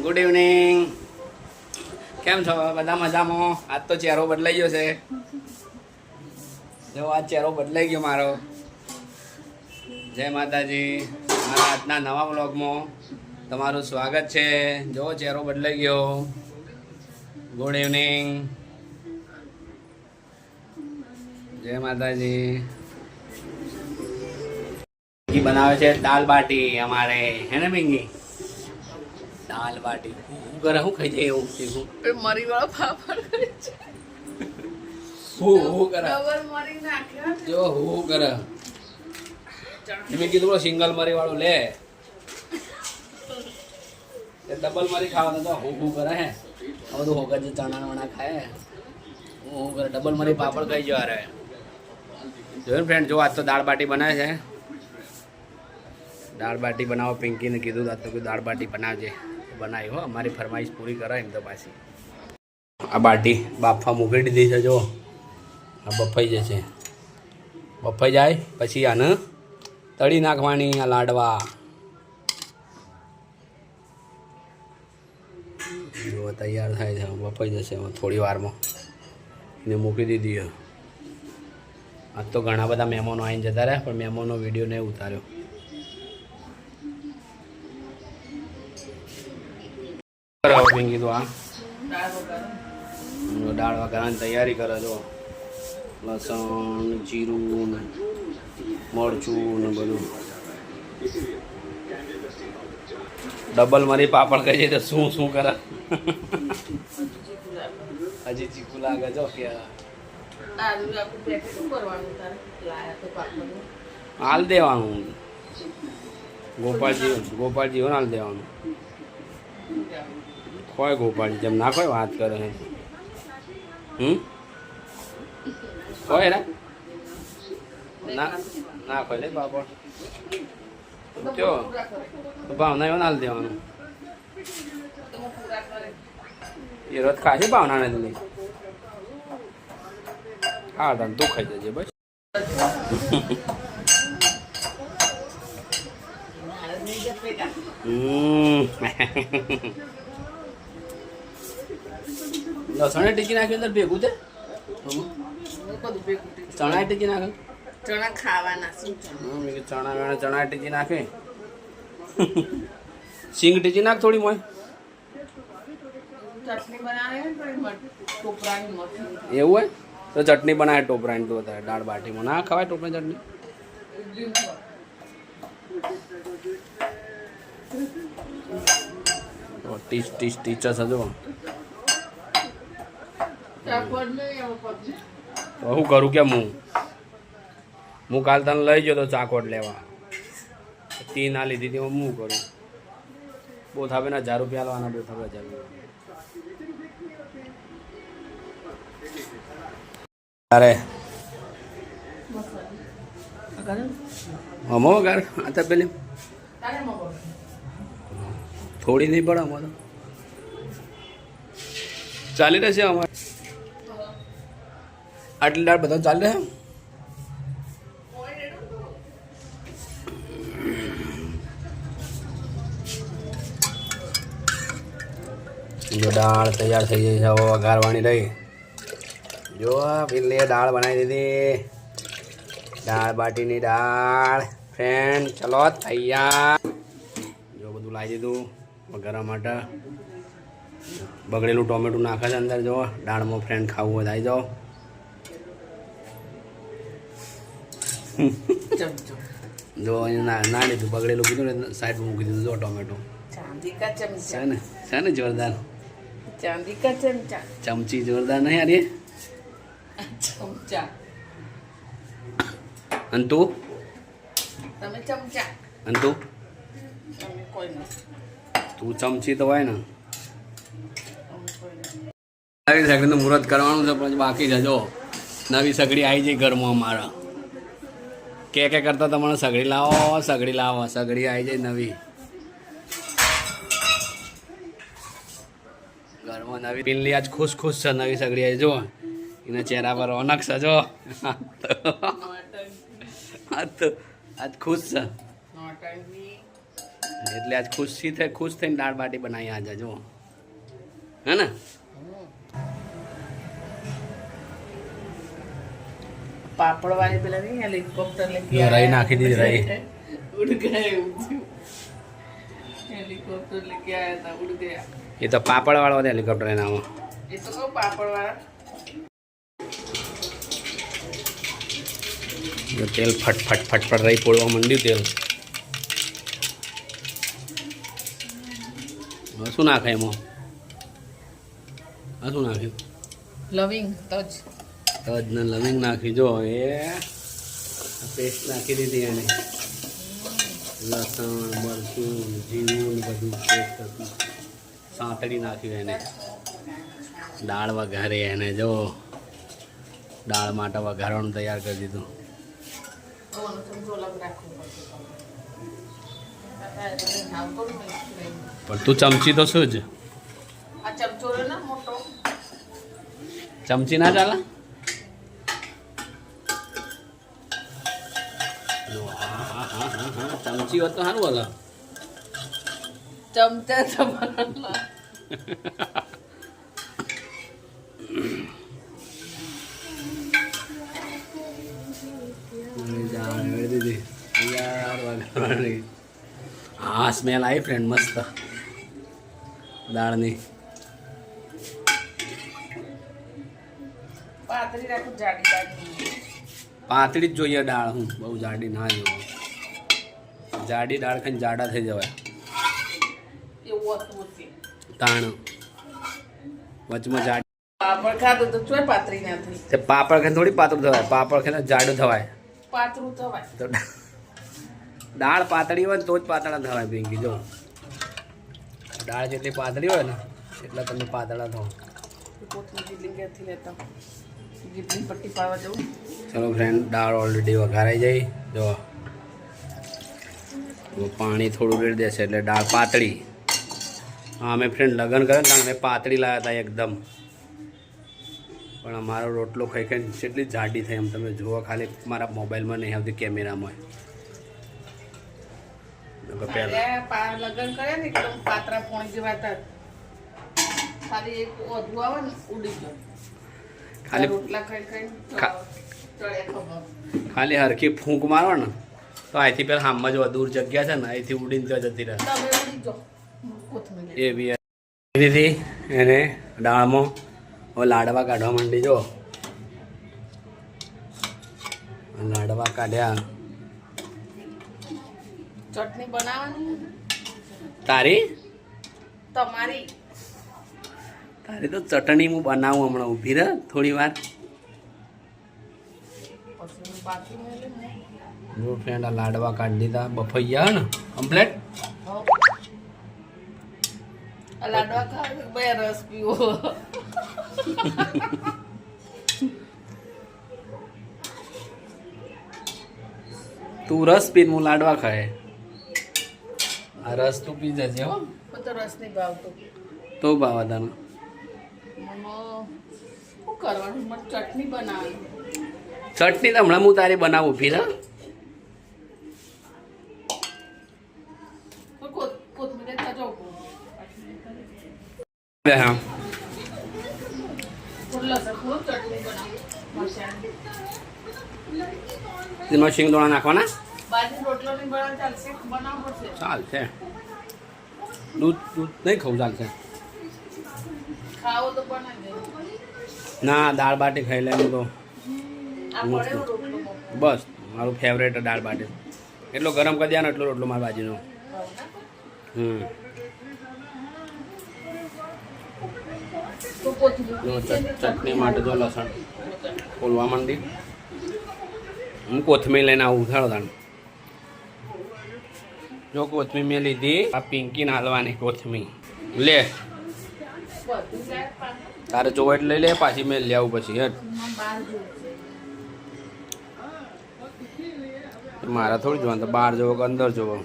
Good evening. કેમ છો બધા? મજામાં? આજ તો ચહેરો બદલાઈ ગયો છે. જો આજ ચહેરો બદલાઈ ગયો મારો. જય માતાજી. મારા આજના નવા વ્લોગમાં તમારું સ્વાગત છે. જો ચહેરો બદલાઈ ગયો. Good evening. જય માતાજી. બનાવે છે દાલ બાટી અમારે, હે ને પિંકી? દાલ બાટી હું કરે? હું ખાઈ જાય એવું મરી વાળો પાપડ કરે છે. હું કરે ડબલ મરી નાખ્યો જો હું કરે. મેં કીધું સિંગલ મરી વાળું લે, ડબલ મરી ખાવાનું તો હું કરે હે. હવે તો હોગા જે ચણા વણા ખાય હું કરે. ડબલ મરી પાપડ ખાઈ જવા રે. જોયું ફ્રેન્ડ, જો આજ તો દાળ બાટી બનાવે છે. દાળ બાટી બનાવો. પિંકીને કીધું તો કે દાળ બાટી બનાવજે. બનાવી હો, અમારી ફરમાઈશ પૂરી કરાય એમ તો પાછી. આ બાટી બાફવા મૂકી દીધી છે. જો આ બફાઈ જશે. બફાઈ જાય પછી આને તળી નાખવાની. આ લાડવા જો તૈયાર થાય છે. બફાઈ જશે થોડી વારમાં. એને મૂકી દીધી. આજ તો ઘણા બધા મહેમાનો આવીને જતા રહ્યા, પણ મહેમાનો વિડીયો નહીં ઉતાર્યો. કીધું આ દાળ વઘારવાની તૈયારી કરે. જો લસણ, જીરું, મરચું ને બધું. ડબલ મરી પાપડ કહી જાય તો શું શું કરે. હજી ચીકુ લાગે. જો કે હાલ દેવાનું. ગોપાલજી હાલ દેવાનું. ખોય ગોપાલજી જેમ ના ખોય વાત કરે છે. ખોય રે ના ના ખોય લે પાપડ. તો ભાવના એવું ના દેવાનું. એ રોજ ખાશે ભાવના ને તમે. હા તને તું ખાઈ જજે બસ. લસણે ટીકી નાખી અંદર ભેગું છે. ચણા ટીકી નાખે. ચણા ખાવાના. ચણા ટીકી નાખે. સિંગ ટીકી નાખ થોડી મોય. ચટણી બનાવે ટોપરાની મઠી. એવું હોય તો ચટણી બનાવે ટોપરાની. તો દાળ બાટીમાં ના ખવાય ટોપરાની ચટણી. ટીચર સજો. હું કરું કે હું કાલ તને લઈ ગયો તો ચાકોટ લેવા. તી ના લીધી હતી. હું કરું. બહુ થાવે ને 1000 રૂપિયા લેવાના. બહુ થાવે 1000 રૂપિયા. અરે હમો ઘર આ તો પેલી થોડી નહીં પડે. અમારે ચાલી રહેશે. અમારે આટલી દાળ બધા ચાલી રહે. જો દાળ તૈયાર થઈ ગઈ છે. હવે વઘારવાની રહી. જો પેલી દાળ બનાવી દીધી. દાળ બાટીની દાળ ફ્રેન્ડ. ચલો તૈયાર. જો બધું લાવી દીધું વઘારવા માટે. બગડેલું ટોમેટું નાખે છે અંદર. જો દાળમાં ફ્રેન્ડ ખાવું હોય આવી જાઓ. જો ના લીધું બગડેલું કીધું ને સાઈડ મૂકી દીધું. જો ટોમેટો છે ને જોરદાર. ચાંદી કા ચમચા. ચમચી જોરદાર નહીં યાર. ચમચા. અને તું? તમે ચમચા. અને તું? તમે કોઈ નથી. તું ચમચી તો હોય ને. નવી સગડીનું મુહૂર્ત કરવાનું છે પણ બાકી છે. જો નવી સગડી આવી જઈ ઘરમાં અમારા. કે કરતા તમને સગડી લાવો સગડી લાવો. સગડી આવી જાય નવી ઘરમાં. નવી પિલ્લી આજ ખુશ છે. નવી સગડી આવી. જો એના ચહેરા પર રોનક છે. જો આજ ખુશ છે. એટલે આજ ખુશ થઈને દાળ બાટી બનાવી આજે જો હે ને पापड़ वाले पेला नहीं हेलीकॉप्टर लेके यो रही नाखी दी रही उड़ गए हेलीकॉप्टर लेके आया था उड़ गया ये तो पापड़ वाला हेलीकॉप्टर है नाम ये तो कहो पापड़ वाला जो तेल फट फट फट फट रही पोड़वा मंडी तेल शू नाखे एम शू नाख्यु लविंग तज तज ने लविंग नाखी जो ए पेस्ट नाखी दीधी एने लसण मरचूं जीરું બધું પેસ્ટ હતું સાંતળી નાખ્યું એને દાળ વઘારી એને જો દાળ માટે વઘારવાનું તૈયાર કરી દીધું પણ તું ચમચી તો શું જ આ ચમચો રે ના મોટો ચમચી ના ચાલે ચમચી હોત તો સારું બોલો ચમચા તમારા દીદી યાર વઘારવાની હા સ્મેલ આવી ફ્રેન્ડ મસ્ત દાળની પાતળી રાખો જાડી જાડી પાતળી જ જોઈએ દાળ હું બહુ જાડી ના જોઉં જાડી દાળ ખાઈને જાડા થઈ જવાય એવું હતું છે તાણ વચમાં જાડી પાપડ ખાધું તો ચોય પાતળી ના થઈ તે પાપડ ખાઈને થોડી પાતળું થવાય પાપડ ખાઈને જાડું થવાય પાતળું થવાય તો દાળ પાતળી હોય ને તો જ પાતળા થવાય પિંકી જો દાળ જેટલી પાતળી હોય ને એટલા તમે પાતળા થો પોતની જીલી ક્યાંથી લેતા જીલી પટ્ટી પાડવા જવું ચલો ફ્રેન્ડ દાળ ઓલરેડી વઘારાઈ જાય જો પાણી થોડું રેડી દેશે એટલે દાળ પાતળી હા અમે ફ્રેન્ડ લગ્ન કરે ને અમે પાતળી લાવ્યા હતા એકદમ પણ અમારો રોટલો ખાઈ ખાઈને કેટલી જાડી થઈ એમ તમે જુઓ ખાલી મારા મોબાઈલમાં નહીં આવતી કેમેરામાં પહેલાં લગ્ન કરે ને એકદમ પાતળા પોણી જેવા હતા ખાલી એક ઓધું આવે ને ઉડી ગયો ખાલી રોટલા ખાઈ ખાલી હરખી ફૂંક મારો ને તો અહીંથી પેલા હામમાં જો દૂર જગ્યા છે ને અહીંથી ઉડીને ત્યાં જતી રહે એવી દીધી એને દાળમાં હવે લાડવા કાઢવા માંડી જો લાડવા કાઢ્યા ચટણી બનાવવાની તારી તમારી તારી તો ચટણી હું બનાવું હમણાં ઊભી રહે થોડી વાર જો ફ્રેન્ડ આ લાડવા કાઢી દીધા બફાઈ ગયા ને કમ્પ્લેટ લાડવા ખાવ બે રસ પીવો તું રસ પીને હું લાડવા ખાય આ રસ તું પી જજે હો તો રસ નહીં ભાવતો તો ભાવા તને શું કરવાનું મને ચટણી બનાવવાની ચટણી તો હમણાં હું તારી બનાવું ઊભી રહે કોથમીર તજો હા ચટણી બનાવ એમાં શિંગદાણા નાખવાના બાજરી રોટલો નહીં બનાવ ચાલશે બનાવવો પડશે ચાલશે દૂધ દૂધ નહીં ખાવું ચાલશે ખાવો તો બનાવી દે ના દાળ બાટી ખાઈ લે તો આ પડે રોટલો બસ મારું ફેવરેટ દાળ બાટી એટલો ગરમ કરી દેવાનો એટલો રોટલો મારા બાજુનો તો કોથમીર ચટણી માટે જો લસણ ખોલવા માંડી હું કોથમીર લઈને આવું ઉઠાડો તાણ જો કોથમીર મેં લીધી આ પિંકીને હાલવાની કોથમીર લે તારે જોવો એટલે લઈ લે પાછી મેં લઈ આવું પછી હેઠ મારા થોડી જોવાનું તો બહાર જોવો કે અંદર જોવો